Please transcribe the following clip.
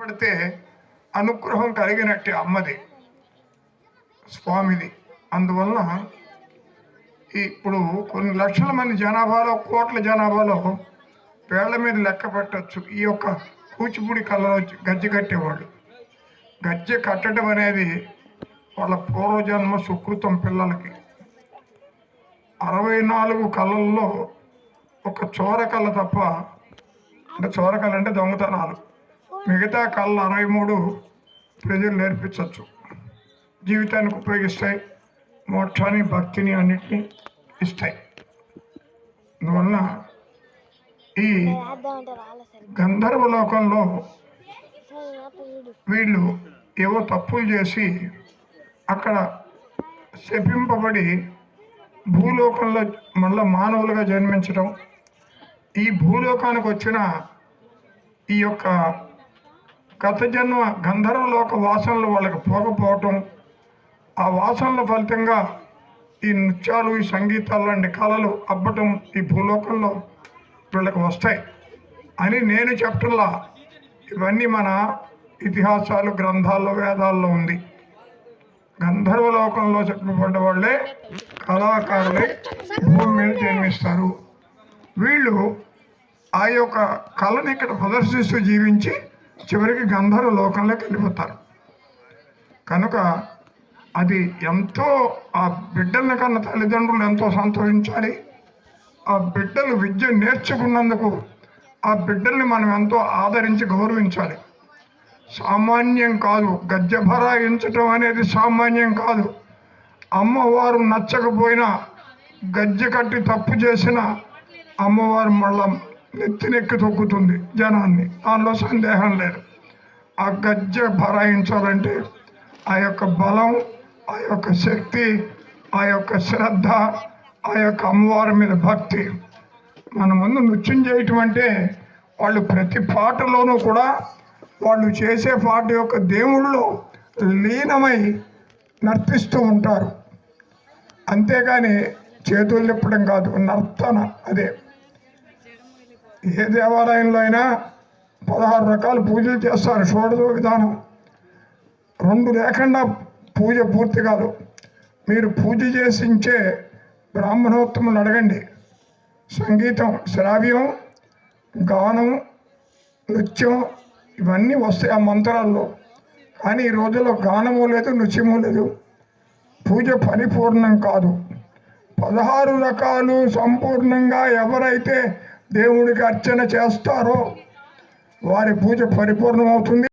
పడితే అనుగ్రహం కలిగినట్టే అమ్మది స్వామిది. అందువలన ఇప్పుడు కొన్ని లక్షల మంది జనాభాలో, కోట్ల జనాభాలో వేళ్ల మీద లెక్క పెట్టచ్చు ఈ యొక్క కూచిపూడి కళ్ళలో గజ్జె కట్టేవాళ్ళు. గజ్జె కట్టడం అనేది వాళ్ళ పూర్వజన్మ సుకృతం. పిల్లలకి 64 కళల్లో ఒక చోరకళ తప్ప, అంటే చోరకళ అంటే దొంగతనాలు, మిగతా కళలు 63 ప్రజలు నేర్పించవచ్చు. జీవితానికి ఉపయోగిస్తాయి, మోక్షాన్ని భక్తిని అన్నిటినీ ఇస్తాయి. అందువలన ఈ గంధర్వ లోకంలో వీళ్ళు ఏవో తప్పులు చేసి అక్కడ శపింపబడి భూలోకంలో మళ్ళీ మానవులుగా జన్మించడం, ఈ భూలోకానికి వచ్చిన ఈ యొక్క గత జన్మ గంధర్వలోక వాసనలు వాళ్ళకి పోకపోవటం, ఆ వాసనల ఫలితంగా ఈ నృత్యాలు, ఈ సంగీతాలు లాంటి కళలు అబ్బటం ఈ భూలోకంలో వీళ్ళకి వస్తాయి అని నేను చెప్పటంలా. ఇవన్నీ మన ఇతిహాసాలు, గ్రంథాల్లో, వేదాల్లో ఉంది. గంధర్వలోకంలో చెప్పబడ్డ వాళ్ళే కళాకారులై భూమి మీద జన్మిస్తారు. వీళ్ళు ఆ యొక్క కళని ఇక్కడ ప్రదర్శిస్తూ జీవించి చివరికి గంధర్వ లోకంలోకి వెళ్ళిపోతారు. కనుక అది ఎంతో, ఆ బిడ్డల కన్నా తల్లిదండ్రులు ఎంతో సంతోషించాలి. ఆ బిడ్డలు విద్య నేర్చుకున్నందుకు ఆ బిడ్డల్ని మనం ఎంతో ఆదరించి గౌరవించాలి. సామాన్యం కాదు, గజ్జె భరాయించటం అనేది సామాన్యం కాదు. అమ్మవారు నచ్చకపోయినా, గజ్జె కట్టి తప్పు చేసిన అమ్మవారు మళ్ళా నెత్తినెక్కి తొక్కుతుంది జనాన్ని, దానిలో సందేహం లేదు. ఆ గజ్జె భరాయించాలంటే ఆ యొక్క బలం, ఆ యొక్క శక్తి, ఆ యొక్క శ్రద్ధ, ఆ యొక్క అమ్మవారి మీద భక్తి. మన ముందు నృత్యం చేయటం అంటే వాళ్ళు ప్రతి పాటలోనూ కూడా వాళ్ళు చేసే పాట యొక్క దేవుళ్ళు లీనమై నర్తిస్తూ ఉంటారు. అంతేగాని చేతులు తిప్పడం కాదు, నర్తన. అదే ఏ దేవాలయంలో అయినా 16 రకాల పూజలు చేస్తారు. షోడశ విధానం 2 లేకుండా పూజ పూర్తి కాదు. మీరు పూజ చేసించే బ్రాహ్మణోత్తములు అడగండి. సంగీతం, శ్రావ్యం, గానం, నృత్యం ఇవన్నీ వస్తాయి ఆ మంత్రాల్లో. కానీ ఈ రోజుల్లో గానము లేదు, నృత్యము లేదు. పూజ పరిపూర్ణం కాదు. 16 రకాలు సంపూర్ణంగా ఎవరైతే దేవుడికి అర్చన చేస్తారో వారి పూజ పరిపూర్ణమవుతుంది.